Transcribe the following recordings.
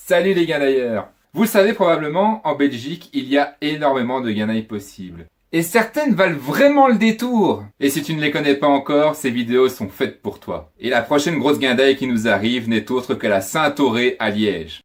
Salut les guindailleurs! Vous le savez probablement, en Belgique, il y a énormément de guindailles possibles. Et certaines valent vraiment le détour! Et si tu ne les connais pas encore, ces vidéos sont faites pour toi. Et la prochaine grosse guindaille qui nous arrive n'est autre que la Saint-Thoré à Liège.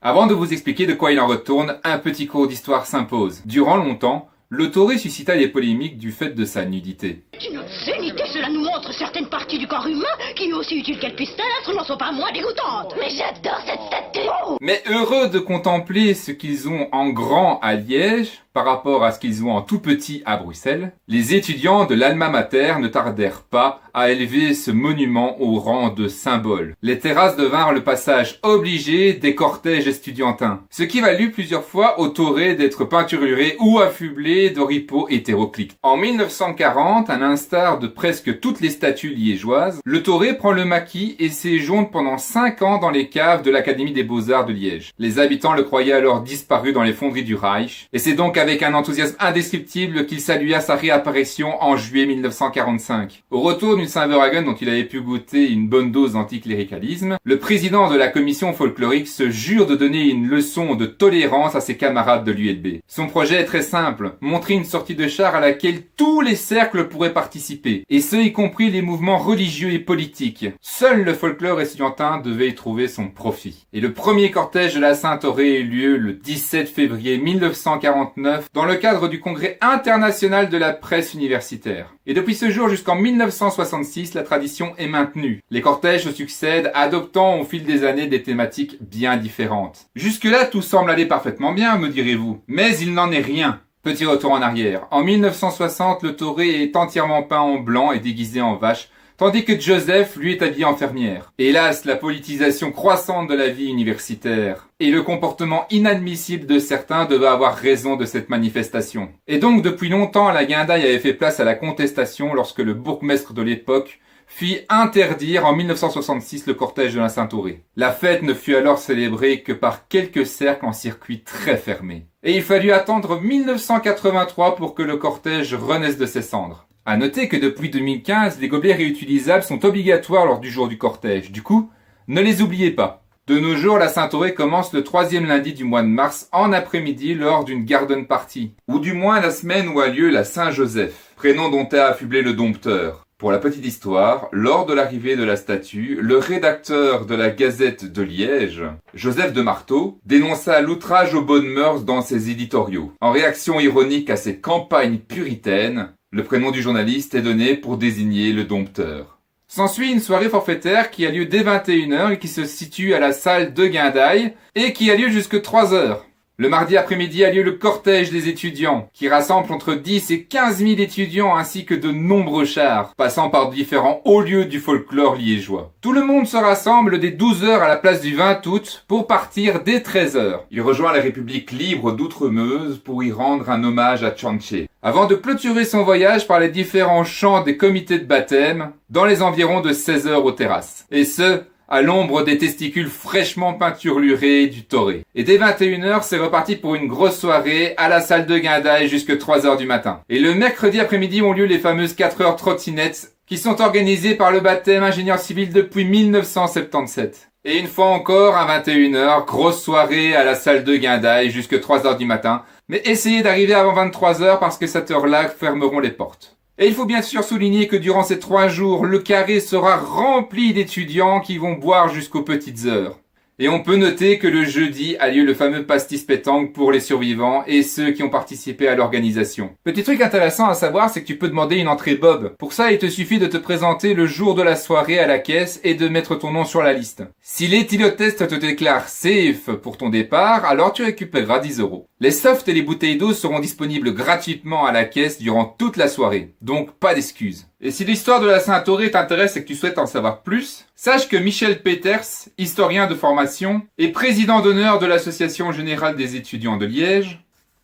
Avant de vous expliquer de quoi il en retourne, un petit cours d'histoire s'impose. Durant longtemps, le Thoré suscita des polémiques du fait de sa nudité. Une obscénité, cela nous montre certaines parties du corps humain qui, aussi utiles qu'elles puissent être, n'en sont pas moins dégoûtantes. Mais j'adore cette statue. Mais heureux de contempler ce qu'ils ont en grand à Liège, par rapport à ce qu'ils ont en tout petit à Bruxelles, les étudiants de l'Alma Mater ne tardèrent pas à élever ce monument au rang de symbole. Les terrasses devinrent le passage obligé des cortèges estudiantins, ce qui valut plusieurs fois au Thoré d'être peinturluré ou affublé d'oripeaux hétéroclites. En 1940, à l'instar de presque toutes les statues liégeoises, le Thoré prend le maquis et séjourne pendant 5 ans dans les caves de l'Académie des Beaux-Arts de Liège. Les habitants le croyaient alors disparu dans les fonderies du Reich, et c'est donc avec un enthousiasme indescriptible qu'il salua sa réapparition en juillet 1945. Au retour d'une Saint-Verhagen dont il avait pu goûter une bonne dose d'anticléricalisme, le président de la commission folklorique se jure de donner une leçon de tolérance à ses camarades de l'ULB. Son projet est très simple, montrer une sortie de char à laquelle tous les cercles pourraient participer, et ce y compris les mouvements religieux et politiques. Seul le folklore estudiantin devait y trouver son profit. Et le premier cortège de la Saint-Thoré eut lieu le 17 février 1949 dans le cadre du Congrès international de la presse universitaire. Et depuis ce jour jusqu'en 1966, la tradition est maintenue. Les cortèges se succèdent, adoptant au fil des années des thématiques bien différentes. Jusque-là, tout semble aller parfaitement bien, me direz-vous. Mais il n'en est rien. Petit retour en arrière. En 1960, le Thoré est entièrement peint en blanc et déguisé en vache, tandis que Joseph, lui, est habillé en fermière. Hélas, la politisation croissante de la vie universitaire et le comportement inadmissible de certains devaient avoir raison de cette manifestation. Et donc, depuis longtemps, la guindaille avait fait place à la contestation lorsque le bourgmestre de l'époque fit interdire en 1966 le cortège de la Saint-Thoré. La fête ne fut alors célébrée que par quelques cercles en circuit très fermé. Et il fallut attendre 1983 pour que le cortège renaisse de ses cendres. À noter que depuis 2015, les gobelets réutilisables sont obligatoires lors du jour du cortège. Du coup, ne les oubliez pas. De nos jours, la Saint-Thoré commence le 3e lundi du mois de mars en après-midi lors d'une garden party. Ou du moins la semaine où a lieu la Saint-Joseph, prénom dont a affublé le dompteur. Pour la petite histoire, lors de l'arrivée de la statue, le rédacteur de la Gazette de Liège, Joseph de Marteau, dénonça l'outrage aux bonnes mœurs dans ses éditoriaux. En réaction ironique à cette campagne puritaine, le prénom du journaliste est donné pour désigner le dompteur. S'ensuit une soirée forfaitaire qui a lieu dès 21h et qui se situe à la salle de Guindaille et qui a lieu jusque 3h. Le mardi après-midi a lieu le cortège des étudiants, qui rassemble entre 10 et 15 000 étudiants ainsi que de nombreux chars, passant par différents hauts lieux du folklore liégeois. Tout le monde se rassemble dès 12h à la place du 20 août pour partir dès 13h. Il rejoint la République libre d'Outremeuse pour y rendre un hommage à Tchanché, avant de clôturer son voyage par les différents chants des comités de baptême dans les environs de 16h aux terrasses. Et ce, à l'ombre des testicules fraîchement peinturlurés du Thoré. Et dès 21h, c'est reparti pour une grosse soirée à la salle de Guindaille jusque 3h du matin. Et le mercredi après-midi ont lieu les fameuses 4 heures trottinettes qui sont organisées par le baptême ingénieur civil depuis 1977. Et une fois encore, à 21h, grosse soirée à la salle de Guindaille jusque 3h du matin. Mais essayez d'arriver avant 23h parce que cette heure-là fermeront les portes. Et il faut bien sûr souligner que durant ces 3 jours, le carré sera rempli d'étudiants qui vont boire jusqu'aux petites heures. Et on peut noter que le jeudi a lieu le fameux pastis pétanque pour les survivants et ceux qui ont participé à l'organisation. Petit truc intéressant à savoir, c'est que tu peux demander une entrée Bob. Pour ça, il te suffit de te présenter le jour de la soirée à la caisse et de mettre ton nom sur la liste. Si l'éthylotest te déclare safe pour ton départ, alors tu récupéreras 10 €. Les softs et les bouteilles d'eau seront disponibles gratuitement à la caisse durant toute la soirée. Donc pas d'excuses. Et si l'histoire de la Saint-Auré t'intéresse et que tu souhaites en savoir plus, sache que Michel Peters, historien de formation et président d'honneur de l'Association générale des étudiants de Liège,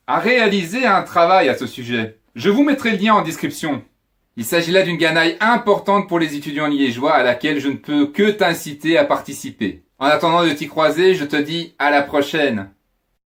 a réalisé un travail à ce sujet. Je vous mettrai le lien en description. Il s'agit là d'une ganaille importante pour les étudiants liégeois à laquelle je ne peux que t'inciter à participer. En attendant de t'y croiser, je te dis à la prochaine.